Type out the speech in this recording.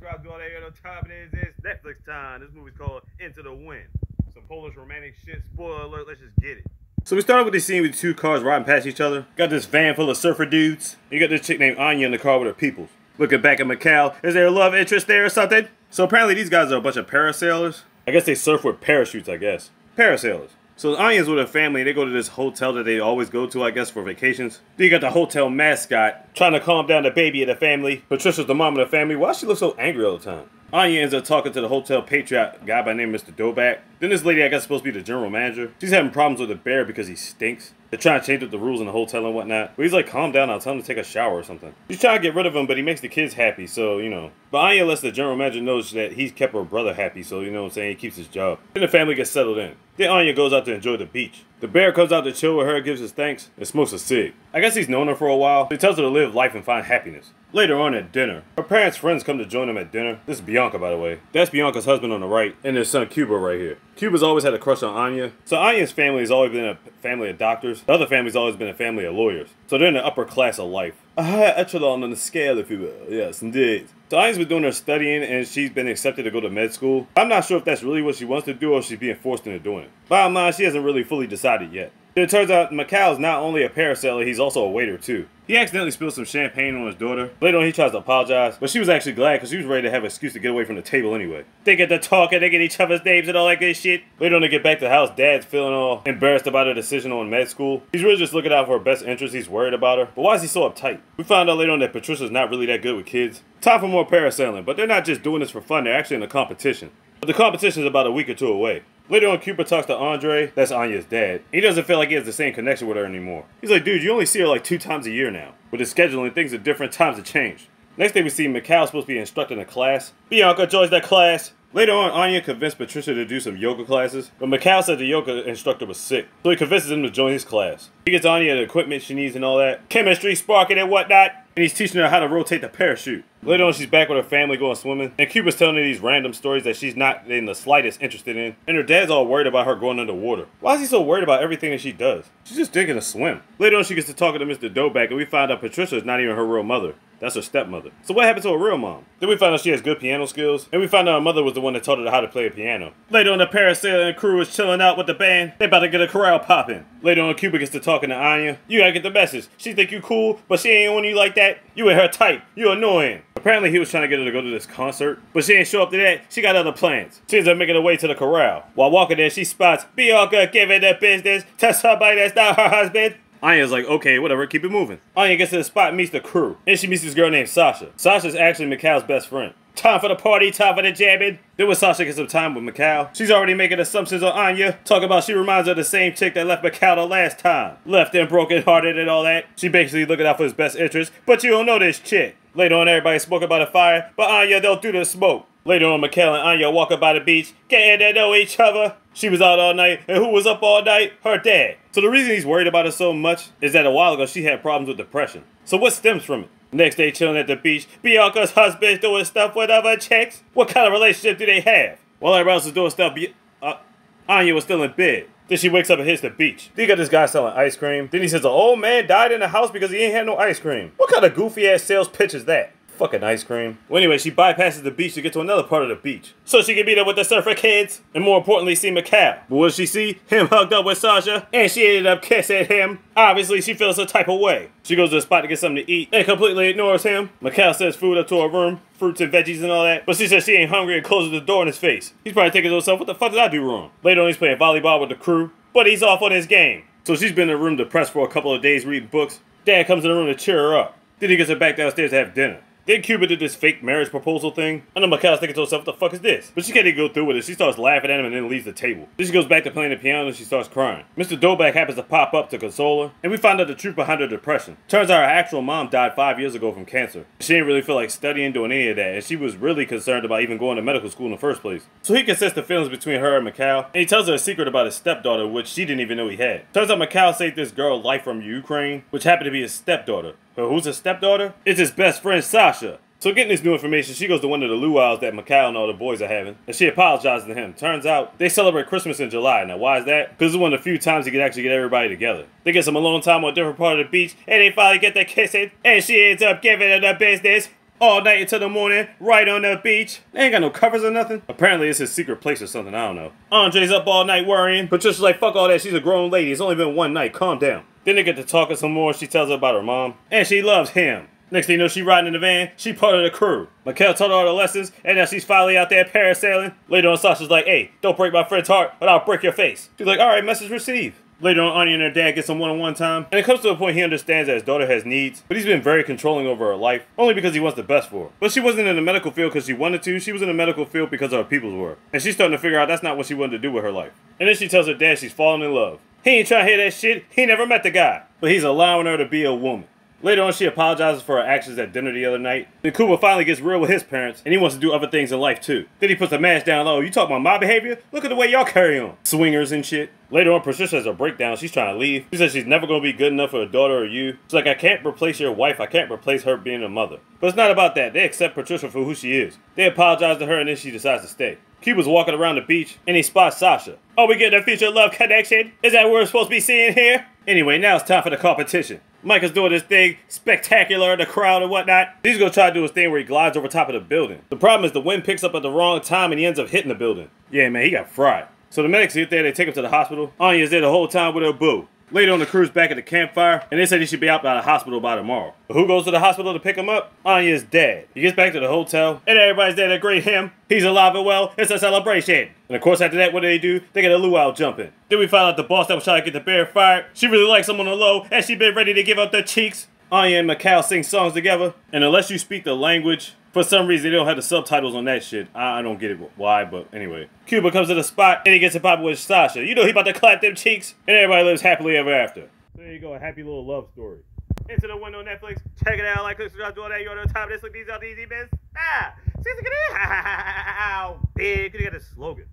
subscribe, do all that. You know what time it is. It's Netflix time. This movie's called Into the Wind. Some Polish romantic shit. Spoiler alert, let's just get it. So we start with this scene with two cars riding past each other. Got this van full of surfer dudes. You got this chick named Anya in the car with her peoples. Looking back at Mikhail, is there a love interest there or something? So apparently these guys are a bunch of parasailers. I guess they surf with parachutes, I guess. Parasailers. So Anya's with her family. They go to this hotel that they always go to, I guess, for vacations. Then you got the hotel mascot trying to calm down the baby of the family. Patricia's the mom of the family. Why does she look so angry all the time? Anya ends up talking to the hotel patriot guy by the name of Mr. Dobak. Then this lady, I guess, is supposed to be the general manager. She's having problems with the bear because he stinks. They're trying to change up the rules in the hotel and whatnot. But he's like, calm down, I'll tell him to take a shower or something. She's trying to get rid of him, but he makes the kids happy, so, you know. But Anya lets the general manager know that he's kept her brother happy, so, you know what I'm saying, he keeps his job. Then the family gets settled in. Then Anya goes out to enjoy the beach. The bear comes out to chill with her, gives his thanks, and smokes a cig. I guess he's known her for a while. He tells her to live life and find happiness. Later on at dinner, her parents' friends come to join them at dinner. This is Bianca, by the way. That's Bianca's husband on the right, and their son Cuba right here. Cuba's always had a crush on Anya. So Anya's family has always been a family of doctors. The other family's always been a family of lawyers. So they're in the upper class of life. A higher echelon on the scale, if you will. Yes, indeed. So Anya's been doing her studying, and she's been accepted to go to med school. I'm not sure if that's really what she wants to do or if she's being forced into doing it. Bottom line, she hasn't really fully decided yet. It turns out Mikhail's not only a parasailer, he's also a waiter too. He accidentally spilled some champagne on his daughter. Later on he tries to apologize, but she was actually glad because she was ready to have an excuse to get away from the table anyway. They get to talking, they get each other's names and all that good shit. Later on they get back to the house, Dad's feeling all embarrassed about her decision on med school. He's really just looking out for her best interest, he's worried about her. But why is he so uptight? We find out later on that Patricia's not really that good with kids. Time for more parasailing, but they're not just doing this for fun, they're actually in a competition. But the competition is about a week or two away. Later on, Cooper talks to Andre, that's Anya's dad. He doesn't feel like he has the same connection with her anymore. He's like, dude, you only see her like 2 times a year now. With his scheduling, things at different times have changed. Next thing we see, Mikhail's supposed to be instructing a class. Bianca joins that class. Later on, Anya convinced Patricia to do some yoga classes, but Mikhail said the yoga instructor was sick, so he convinces him to join his class. He gets Anya the equipment she needs and all that, chemistry, sparking and whatnot, and he's teaching her how to rotate the parachute. Later on, she's back with her family going swimming, and Cuba's telling her these random stories that she's not in the slightest interested in, and her dad's all worried about her going underwater. Why is he so worried about everything that she does? She's just thinking to swim. Later on, she gets to talking to Mr. Dobak, and we find out Patricia is not even her real mother. That's her stepmother. So what happened to her real mom? Then we find out she has good piano skills, and we find out her mother was the one that taught her how to play a piano. Later on, the parasailer and crew is chilling out with the band. They about to get a chorale popping. Later on, Cuba gets to talking to Anya. You gotta get the message. She think you cool, but she ain't on you like that. You ain't her type. You annoying. Apparently, he was trying to get her to go to this concert, but she ain't show up to that. She got other plans. She ends up making her way to the corral. While walking there, she spots Bianca giving the business to somebody that's not her husband. Anya's like, okay, whatever, keep it moving. Anya gets to the spot and meets the crew. And she meets this girl named Sasha. Sasha's actually Mikhail's best friend. Time for the party, time for the jamming. Then when Sasha gets some time with Mikhail, she's already making assumptions on Anya. Talk about she reminds her of the same chick that left Mikhail the last time. Left him broken hearted and all that. She basically looking out for his best interest, but you don't know this chick. Later on, everybody smoking by the fire, but Anya don't do the smoke. Later on, Mikhail and Anya walking by the beach, getting to know each other. She was out all night, and who was up all night? Her dad. So the reason he's worried about her so much is that a while ago she had problems with depression. So what stems from it? Next day chilling at the beach, Bianca's husband's doing stuff with other chicks. What kind of relationship do they have? While everybody else is doing stuff, Anya was still in bed. Then she wakes up and hits the beach. Then you got this guy selling ice cream. Then he says an old man died in the house because he ain't had no ice cream. What kind of goofy ass sales pitch is that? Fucking ice cream. Well, anyway, she bypasses the beach to get to another part of the beach, so she can be there with the surfer kids, and more importantly, see Mikhail. But what does she see? Him hugged up with Sasha, and she ended up kissing him. Obviously, she feels some type of way. She goes to the spot to get something to eat, and completely ignores him. Mikhail sends food up to her room, fruits and veggies and all that, but she says she ain't hungry and closes the door in his face. He's probably thinking to himself, what the fuck did I do wrong? Later on, he's playing volleyball with the crew, but he's off on his game. So she's been in the room depressed for a couple of days reading books. Dad comes in the room to cheer her up. Then he gets her back downstairs to have dinner. Then Cuba did this fake marriage proposal thing. I know Mikhail's thinking to herself, what the fuck is this? But she can't even go through with it. She starts laughing at him and then leaves the table. Then she goes back to playing the piano and she starts crying. Mr. Dobak happens to pop up to console her, and we find out the truth behind her depression. Turns out her actual mom died 5 years ago from cancer. She didn't really feel like studying, doing any of that, and she was really concerned about even going to medical school in the first place. So he can sense the feelings between her and Mikhail, and he tells her a secret about his stepdaughter, which she didn't even know he had. Turns out Mikhail saved this girl life from Ukraine, which happened to be his stepdaughter. But who's his stepdaughter? It's his best friend Sasha. So getting this new information, she goes to one of the luau's that Mikhail and all the boys are having, and she apologizes to him. Turns out, they celebrate Christmas in July. Now, why is that? Because it's one of the few times he can actually get everybody together. They get some alone time on a different part of the beach, and they finally get the kissing, and she ends up giving her the business. all night until the morning, right on the beach. They ain't got no covers or nothing. Apparently it's his secret place or something, I don't know. Andre's up all night worrying. Patricia's like, fuck all that, she's a grown lady. It's only been one night, calm down. Then they get to talking some more. She tells her about her mom. And she loves him. Next thing you know, she riding in the van. She part of the crew. Mikhail taught her all the lessons, and now she's finally out there parasailing. Later on, Sasha's like, hey, don't break my friend's heart, or I'll break your face. She's like, alright, message received. Later on, Anya and her dad get some one-on-one time, and it comes to a point he understands that his daughter has needs, but he's been very controlling over her life, only because he wants the best for her. But she wasn't in the medical field because she wanted to, she was in the medical field because her peoples were. And she's starting to figure out that's not what she wanted to do with her life. And then she tells her dad she's falling in love. He ain't trying to hear that shit, he never met the guy, but he's allowing her to be a woman. Later on, she apologizes for her actions at dinner the other night. Then Kuba finally gets real with his parents, and he wants to do other things in life too. Then he puts the mask down low. You talk about my behavior? Look at the way y'all carry on. Swingers and shit. Later on, Patricia has a breakdown. She's trying to leave. She says she's never going to be good enough for her daughter or you. She's like, I can't replace your wife. I can't replace her being a mother. But it's not about that. They accept Patricia for who she is. They apologize to her, and then she decides to stay. Cuba's walking around the beach, and he spots Sasha. Oh, we get a future love connection? Is that what we're supposed to be seeing here? Anyway, now it's time for the competition. Micah's doing this thing, spectacular in the crowd and whatnot. He's gonna try to do his thing where he glides over top of the building. The problem is the wind picks up at the wrong time and he ends up hitting the building. Yeah, man, he got fried. So the medics get there, they take him to the hospital. Anya's there the whole time with her boo. Later on, the crew's back at the campfire, and they said he should be out by the hospital by tomorrow. But who goes to the hospital to pick him up? Anya's dad. He gets back to the hotel, and everybody's there to greet him. He's alive and well. It's a celebration. And of course, after that, what do? They get a luau jumping. Then we find out the boss that was trying to get the bear fired. She really likes him on the low, and she been ready to give up the cheeks. Anya and Mikhail sing songs together, and unless you speak the language, for some reason they don't have the subtitles on that shit. I don't get it why, but anyway. Cuba comes to the spot, and he gets it popping with Sasha. You know he about to clap them cheeks, and everybody lives happily ever after. There you go, a happy little love story. Into the Window on Netflix. Check it out, like, click, subscribe, do all that. You're on the top of this. Look, these are the easy bits. Ah! See, how big. Could you get a slogan?